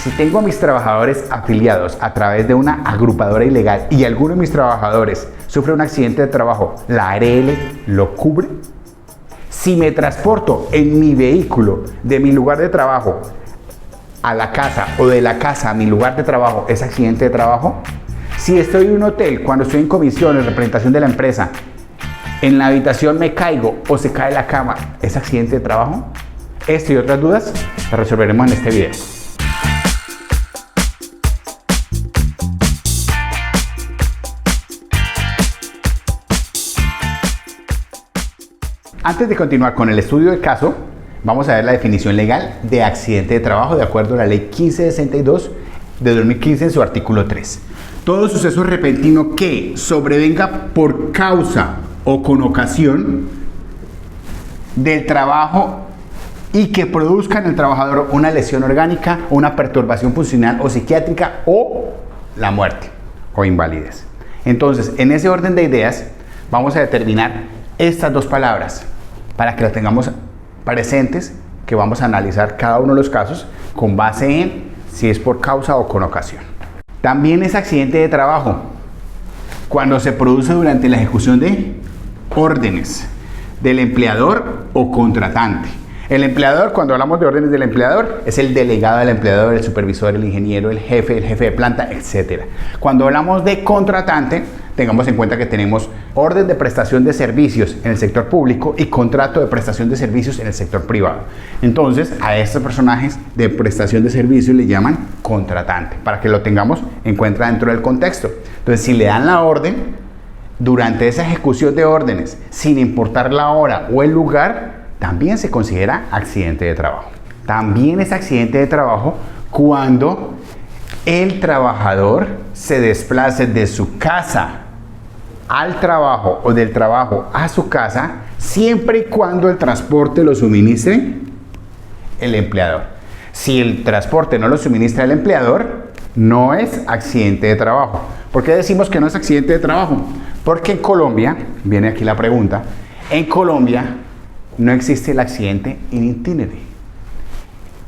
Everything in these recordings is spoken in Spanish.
Si tengo a mis trabajadores afiliados a través de una agrupadora ilegal y alguno de mis trabajadores sufre un accidente de trabajo, ¿la ARL lo cubre? Si me transporto en mi vehículo de mi lugar de trabajo a la casa o de la casa a mi lugar de trabajo, ¿es accidente de trabajo? Si estoy en un hotel, cuando estoy en comisión, en representación de la empresa, en la habitación me caigo o se cae la cama, ¿es accidente de trabajo? Esto y otras dudas las resolveremos en este video. Antes de continuar con el estudio del caso, vamos a ver la definición legal de accidente de trabajo de acuerdo a la ley 1562 de 2015 en su artículo 3. Todo suceso repentino que sobrevenga por causa o con ocasión del trabajo y que produzca en el trabajador una lesión orgánica, una perturbación funcional o psiquiátrica o la muerte o invalidez. Entonces, en ese orden de ideas, vamos a determinar estas dos palabras para que las tengamos presentes, que vamos a analizar cada uno de los casos con base en si es por causa o con ocasión. También es accidente de trabajo cuando se produce durante la ejecución de órdenes del empleador o contratante. El empleador, cuando hablamos de órdenes del empleador, es el delegado del empleador, el supervisor, el ingeniero, el jefe de planta, etc. Cuando hablamos de contratante, tengamos en cuenta que tenemos orden de prestación de servicios en el sector público y contrato de prestación de servicios en el sector privado. Entonces, a estos personajes de prestación de servicios le llaman contratante, para que lo tengamos en cuenta dentro del contexto. Entonces, si le dan la orden, durante esa ejecución de órdenes, sin importar la hora o el lugar, también se considera accidente de trabajo. También es accidente de trabajo cuando el trabajador se desplace de su casa al trabajo o del trabajo a su casa, siempre y cuando el transporte lo suministre el empleador. Si el transporte no lo suministra el empleador, no es accidente de trabajo. ¿Por qué decimos que no es accidente de trabajo? Porque en Colombia, viene aquí la pregunta, en Colombia no existe el accidente in itinere.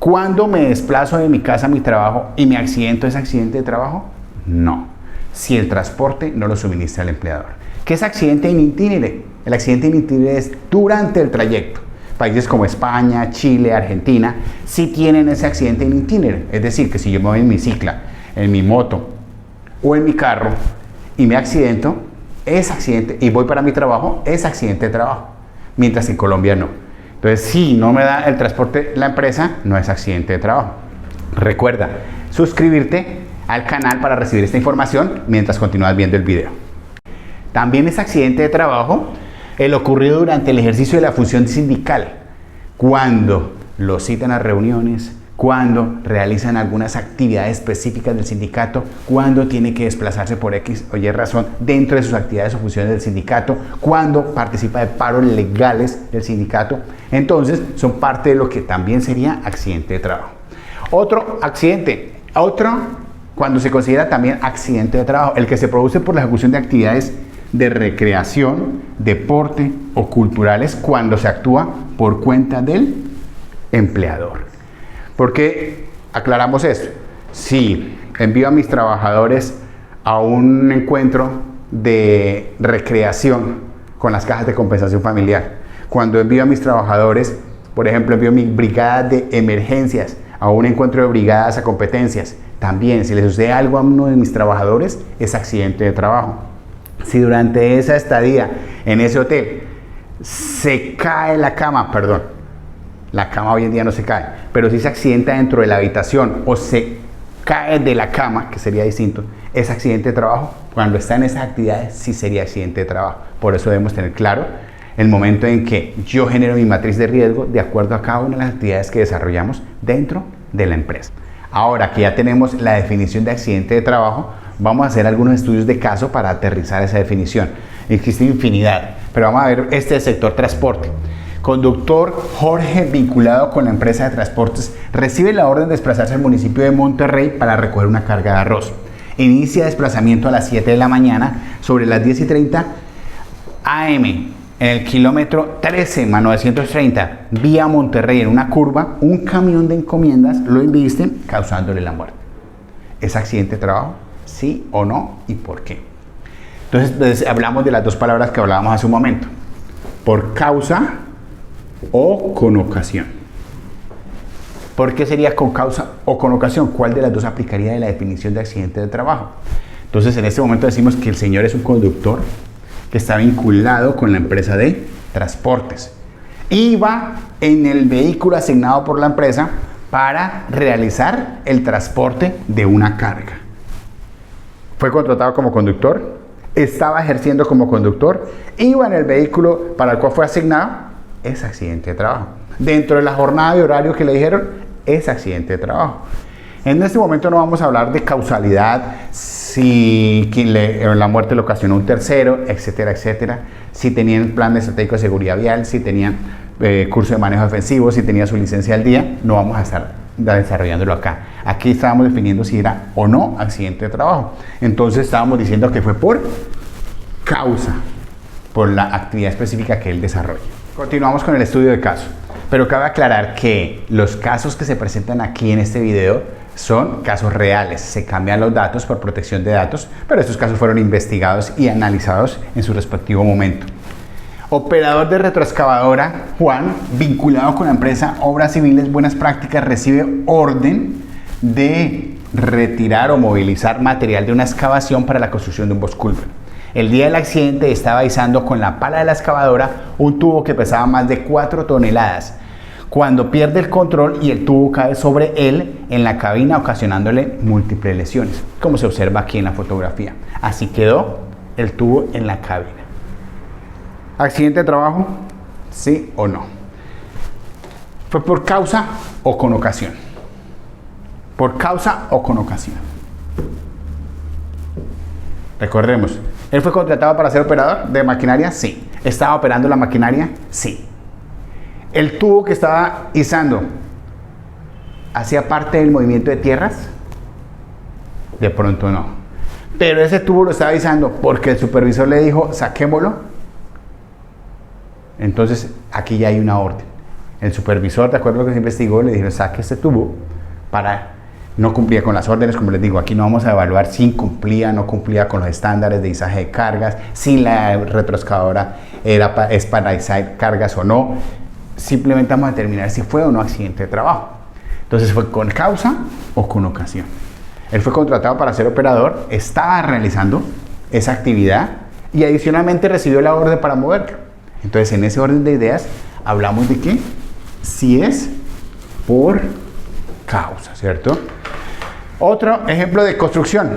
¿Cuándo me desplazo de mi casa a mi trabajo y me accidento, es accidente de trabajo? No. Si el transporte no lo suministra el empleador. ¿Qué es accidente in itinere? El accidente in itinere es durante el trayecto. Países como España, Chile, Argentina, sí tienen ese accidente in itinere. Es decir, que si yo me voy en mi cicla, en mi moto o en mi carro y me accidento, es accidente, y voy para mi trabajo, es accidente de trabajo. Mientras que en Colombia no. Entonces, si no me da el transporte la empresa, no es accidente de trabajo. Recuerda suscribirte al canal para recibir esta información mientras continúas viendo el video. También es accidente de trabajo el ocurrido durante el ejercicio de la función sindical, cuando lo citan a reuniones, cuando realizan algunas actividades específicas del sindicato, cuando tiene que desplazarse por X o Y razón dentro de sus actividades o funciones del sindicato, cuando participa de paros legales del sindicato. Entonces, son parte de lo que también sería accidente de trabajo. Otro accidente, cuando se considera también accidente de trabajo, el que se produce por la ejecución de actividades de recreación, deporte o culturales cuando se actúa por cuenta del empleador. ¿Por qué aclaramos esto? Si envío a mis trabajadores a un encuentro de recreación con las cajas de compensación familiar, cuando envío a mis trabajadores, por ejemplo, envío mi brigada de emergencias a un encuentro de brigadas a competencias, también si le sucede algo a uno de mis trabajadores, es accidente de trabajo. Si durante esa estadía en ese hotel se cae la cama, la cama hoy en día no se cae, pero si se accidenta dentro de la habitación o se cae de la cama, que sería distinto, es accidente de trabajo. Cuando está en esas actividades, sí sería accidente de trabajo. Por eso debemos tener claro el momento en que yo genero mi matriz de riesgo de acuerdo a cada una de las actividades que desarrollamos dentro de la empresa. Ahora que ya tenemos la definición de accidente de trabajo, vamos a hacer algunos estudios de caso para aterrizar esa definición. Existe infinidad, pero vamos a ver este del sector transporte. Conductor Jorge, vinculado con la empresa de transportes, recibe la orden de desplazarse al municipio de Monterrey para recoger una carga de arroz. Inicia desplazamiento a las 7 de la mañana. Sobre las 10:30 am en el kilómetro 13 más 930, vía Monterrey en una curva, un camión de encomiendas lo embiste causándole la muerte. ¿Es accidente de trabajo? ¿Sí o no? ¿Y por qué? Entonces hablamos de las dos palabras que hablábamos hace un momento. Por causa o con ocasión. ¿Por qué sería con causa o con ocasión? ¿Cuál de las dos aplicaría de la definición de accidente de trabajo? Entonces en este momento decimos que el señor es un conductor que está vinculado con la empresa de transportes. Iba en el vehículo asignado por la empresa para realizar el transporte de una carga. Fue contratado como conductor, estaba ejerciendo como conductor, iba en el vehículo para el cual fue asignado, es accidente de trabajo. Dentro de la jornada de horario que le dijeron, es accidente de trabajo. En este momento no vamos a hablar de causalidad, si la muerte le ocasionó un tercero, etcétera, etcétera. Si tenían plan de estratégico de seguridad vial, si tenían curso de manejo defensivo, si tenía su licencia al día, no vamos a estar desarrollándolo acá. Aquí estábamos definiendo si era o no accidente de trabajo. Entonces estábamos diciendo que fue por causa, por la actividad específica que él desarrolla. Continuamos con el estudio de caso. Pero cabe aclarar que los casos que se presentan aquí en este video son casos reales. Se cambian los datos por protección de datos, pero estos casos fueron investigados y analizados en su respectivo momento. Operador de retroexcavadora, Juan, vinculado con la empresa Obras Civiles Buenas Prácticas, recibe orden de retirar o movilizar material de una excavación para la construcción de un bosculver. El día del accidente estaba izando con la pala de la excavadora un tubo que pesaba más de 4 toneladas. Cuando pierde el control y el tubo cae sobre él en la cabina, ocasionándole múltiples lesiones, como se observa aquí en la fotografía. Así quedó el tubo en la cabina. ¿Accidente de trabajo? ¿Sí o no? ¿Fue por causa o con ocasión? ¿Por causa o con ocasión? Recordemos, ¿él fue contratado para ser operador de maquinaria? Sí. ¿Estaba operando la maquinaria? Sí. ¿El tubo que estaba izando hacía parte del movimiento de tierras? De pronto no. Pero ese tubo lo estaba izando porque el supervisor le dijo, saquémoslo. Entonces, aquí ya hay una orden. El supervisor, de acuerdo a lo que se investigó, le dijo, saque este tubo para... No cumplía con las órdenes, como les digo, aquí no vamos a evaluar si cumplía o no cumplía con los estándares de izaje de cargas, si la retroexcavadora es para izar cargas o no. Simplemente vamos a determinar si fue o no accidente de trabajo. Entonces, ¿fue con causa o con ocasión? Él fue contratado para ser operador, estaba realizando esa actividad y adicionalmente recibió la orden para moverlo. Entonces, en ese orden de ideas, hablamos de que si es por causa, ¿cierto? Otro ejemplo de construcción.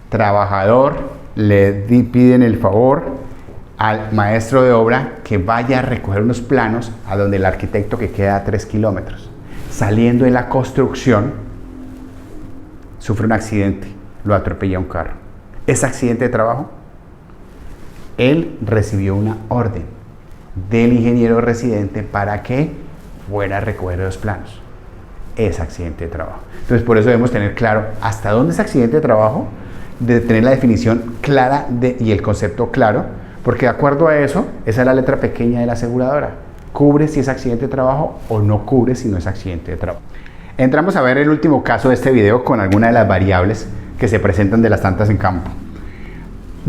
Trabajador le piden el favor al maestro de obra que vaya a recoger unos planos a donde el arquitecto que queda a 3 kilómetros. Saliendo de la construcción, sufre un accidente, lo atropella un carro. ¿Es accidente de trabajo? Él recibió una orden del ingeniero residente para que fuera a recoger los planos. Es accidente de trabajo. Entonces, por eso debemos tener claro hasta dónde es accidente de trabajo, de tener la definición clara y el concepto claro, porque de acuerdo a eso, esa es la letra pequeña de la aseguradora. Cubre si es accidente de trabajo o no cubre si no es accidente de trabajo. Entramos a ver el último caso de este video con alguna de las variables que se presentan de las tantas en campo.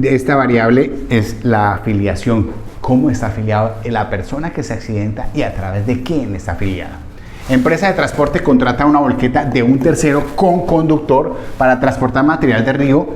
Esta variable es la afiliación, cómo está afiliado la persona que se accidenta y a través de quién está afiliada. Empresa de transporte contrata una volqueta de un tercero con conductor para transportar material de río.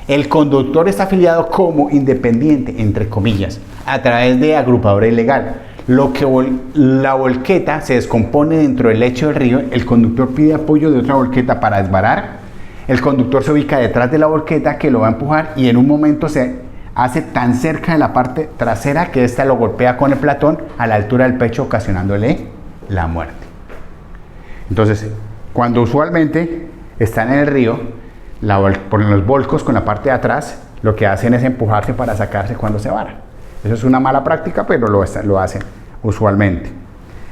El conductor está afiliado como independiente, entre comillas, a través de agrupadora ilegal. Lo que la volqueta se descompone dentro del lecho del río, el conductor pide apoyo de otra volqueta para desbarar. El conductor se ubica detrás de la volqueta que lo va a empujar y en un momento se hace tan cerca de la parte trasera que ésta lo golpea con el platón a la altura del pecho, ocasionándole la muerte. Entonces, cuando usualmente están en el río, por los volcos con la parte de atrás, lo que hacen es empujarse para sacarse cuando se vara. Eso es una mala práctica, pero lo hacen usualmente.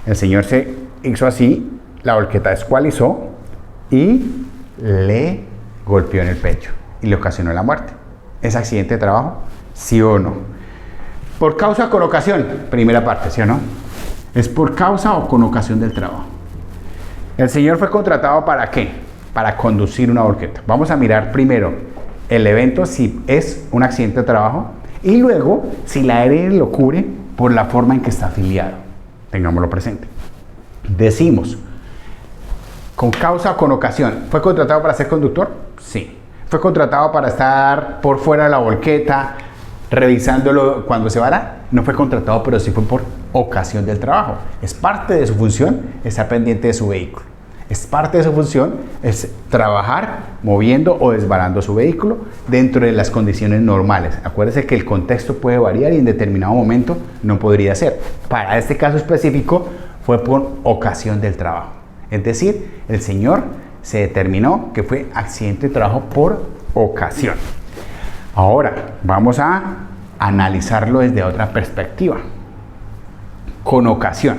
El señor se hizo así, la volqueta escualizó y le golpeó en el pecho y le ocasionó la muerte. ¿Es accidente de trabajo? ¿Sí o no? Por causa o con ocasión, primera parte, ¿sí o no? Es por causa o con ocasión del trabajo. El señor fue contratado ¿para qué? Para conducir una volqueta. Vamos a mirar primero el evento si es un accidente de trabajo y luego si la ARL lo cubre por la forma en que está afiliado. Tengámoslo presente. Decimos, con causa o con ocasión, ¿fue contratado para ser conductor? Sí. ¿Fue contratado para estar por fuera de la volqueta, revisándolo cuando se vara? No fue contratado, pero sí fue por ocasión del trabajo. Es parte de su función estar pendiente de su vehículo. Es parte de su función es trabajar moviendo o desvarando su vehículo dentro de las condiciones normales. Acuérdese que el contexto puede variar y en determinado momento no podría ser. Para este caso específico fue por ocasión del trabajo. Es decir, el señor se determinó que fue accidente de trabajo por ocasión. Ahora vamos a analizarlo desde otra perspectiva. Con ocasión.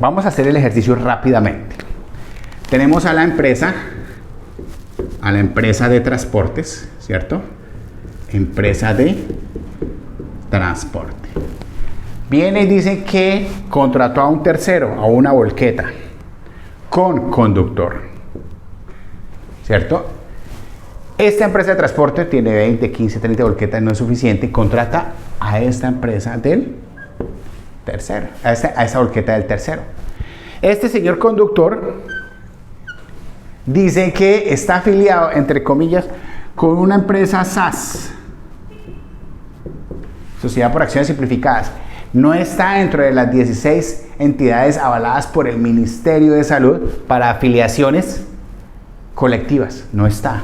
Vamos a hacer el ejercicio rápidamente. Tenemos a la empresa de transportes, ¿cierto? Empresa de transporte. Viene y dice que contrató a un tercero, a una volqueta, con conductor, ¿cierto? Esta empresa de transporte tiene 20, 15, 30 volquetas, no es suficiente, contrata a esta empresa del tercero, a esa volqueta del tercero. Este señor conductor dice que está afiliado, entre comillas, con una empresa SAS, Sociedad por Acciones Simplificadas. No está dentro de las 16 entidades avaladas por el Ministerio de Salud para afiliaciones colectivas. No está.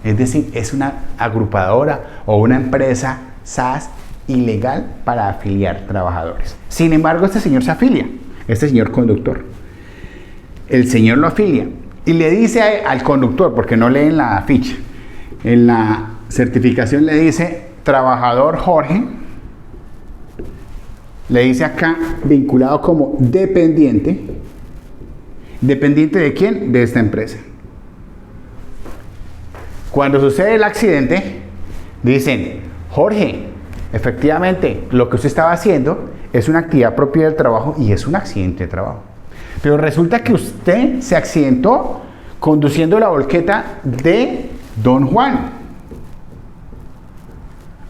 Es decir, es una agrupadora o una empresa SAS ilegal para afiliar trabajadores. Sin embargo, este señor se afilia, este señor conductor. El señor lo afilia y le dice al conductor, porque no lee en la ficha, en la certificación le dice trabajador Jorge, le dice acá vinculado como dependiente. ¿Dependiente de quién? De esta empresa. Cuando sucede el accidente, dicen, Jorge, efectivamente, lo que usted estaba haciendo es una actividad propia del trabajo y es un accidente de trabajo. Pero resulta que usted se accidentó conduciendo la volqueta de Don Juan.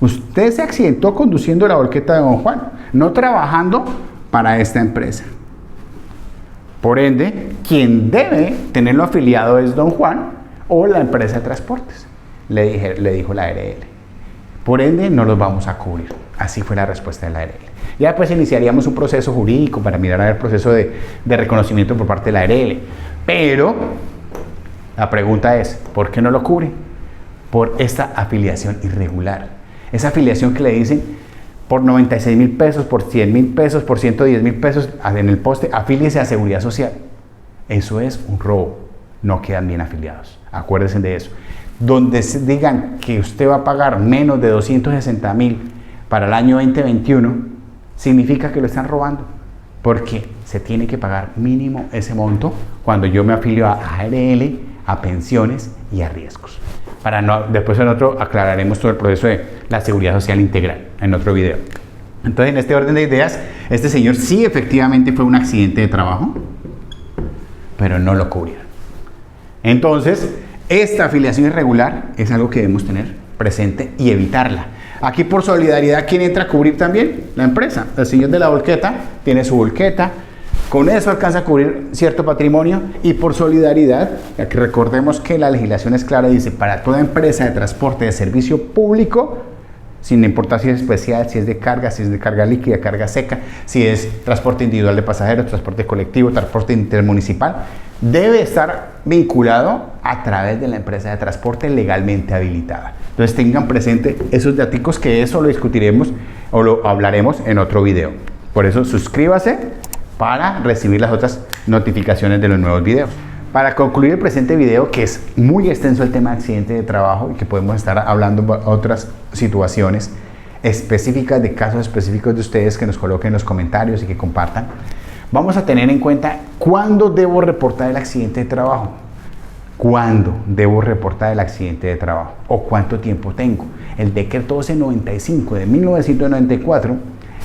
Usted se accidentó conduciendo la volqueta de Don Juan, no trabajando para esta empresa. Por ende, quien debe tenerlo afiliado es Don Juan o la empresa de transportes, le dijo la ARL. Por ende, no los vamos a cubrir. Así fue la respuesta de la ARL. Ya después iniciaríamos un proceso jurídico para mirar a ver el proceso de reconocimiento por parte de la ARL. Pero la pregunta es, ¿por qué no lo cubre? Por esta afiliación irregular. Esa afiliación que le dicen por 96,000 pesos, por 100,000 pesos, por 110,000 pesos en el poste, afíliese a Seguridad Social. Eso es un robo. No quedan bien afiliados. Acuérdense de eso. Donde digan que usted va a pagar menos de 260,000 para el año 2021, significa que lo están robando. Porque se tiene que pagar mínimo ese monto cuando yo me afilio a ARL, a pensiones y a riesgos. Después en otro aclararemos todo el proceso de la seguridad social integral en otro video. Entonces, en este orden de ideas, este señor sí efectivamente fue un accidente de trabajo, pero no lo cubrieron. Entonces, esta afiliación irregular es algo que debemos tener presente y evitarla. Aquí por solidaridad, ¿quién entra a cubrir también? La empresa. El señor de la volqueta tiene su volqueta, con eso alcanza a cubrir cierto patrimonio y por solidaridad, ya que recordemos que la legislación es clara, dice para toda empresa de transporte de servicio público, sin importar si es especial, si es de carga líquida, carga seca, si es transporte individual de pasajeros, transporte colectivo, transporte intermunicipal, debe estar vinculado a través de la empresa de transporte legalmente habilitada. Entonces tengan presente esos datos, que eso lo discutiremos o lo hablaremos en otro video. Por eso suscríbase para recibir las otras notificaciones de los nuevos videos. Para concluir el presente video, que es muy extenso el tema de accidente de trabajo y que podemos estar hablando de otras situaciones específicas, de casos específicos de ustedes, que nos coloquen en los comentarios y que compartan, vamos a tener en cuenta cuándo debo reportar el accidente de trabajo. ¿Cuándo debo reportar el accidente de trabajo? ¿O cuánto tiempo tengo? El decreto 1295 de 1994,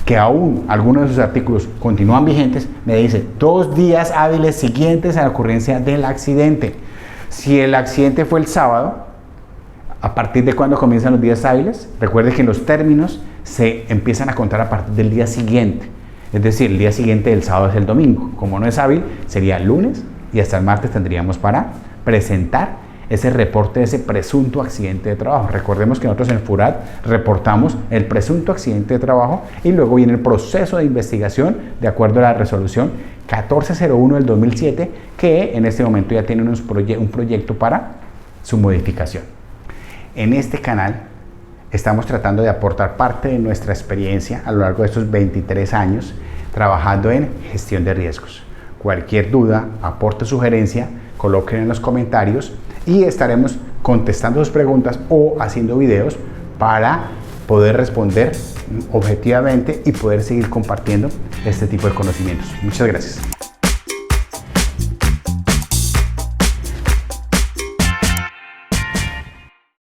que aún algunos de sus artículos continúan vigentes, me dice 2 días hábiles siguientes a la ocurrencia del accidente. Si el accidente fue el sábado, ¿a partir de cuándo comienzan los días hábiles? Recuerde que los términos se empiezan a contar a partir del día siguiente. Es decir, el día siguiente del sábado es el domingo. Como no es hábil, sería el lunes y hasta el martes tendríamos para presentar ese reporte de ese presunto accidente de trabajo. Recordemos que nosotros en FURAT reportamos el presunto accidente de trabajo y luego viene el proceso de investigación de acuerdo a la resolución 1401 del 2007, que en este momento ya tiene un proyecto para su modificación. En este canal estamos tratando de aportar parte de nuestra experiencia a lo largo de estos 23 años trabajando en gestión de riesgos. Cualquier duda, aporte, sugerencia, coloquen en los comentarios y estaremos contestando sus preguntas o haciendo videos para poder responder objetivamente y poder seguir compartiendo este tipo de conocimientos. Muchas gracias.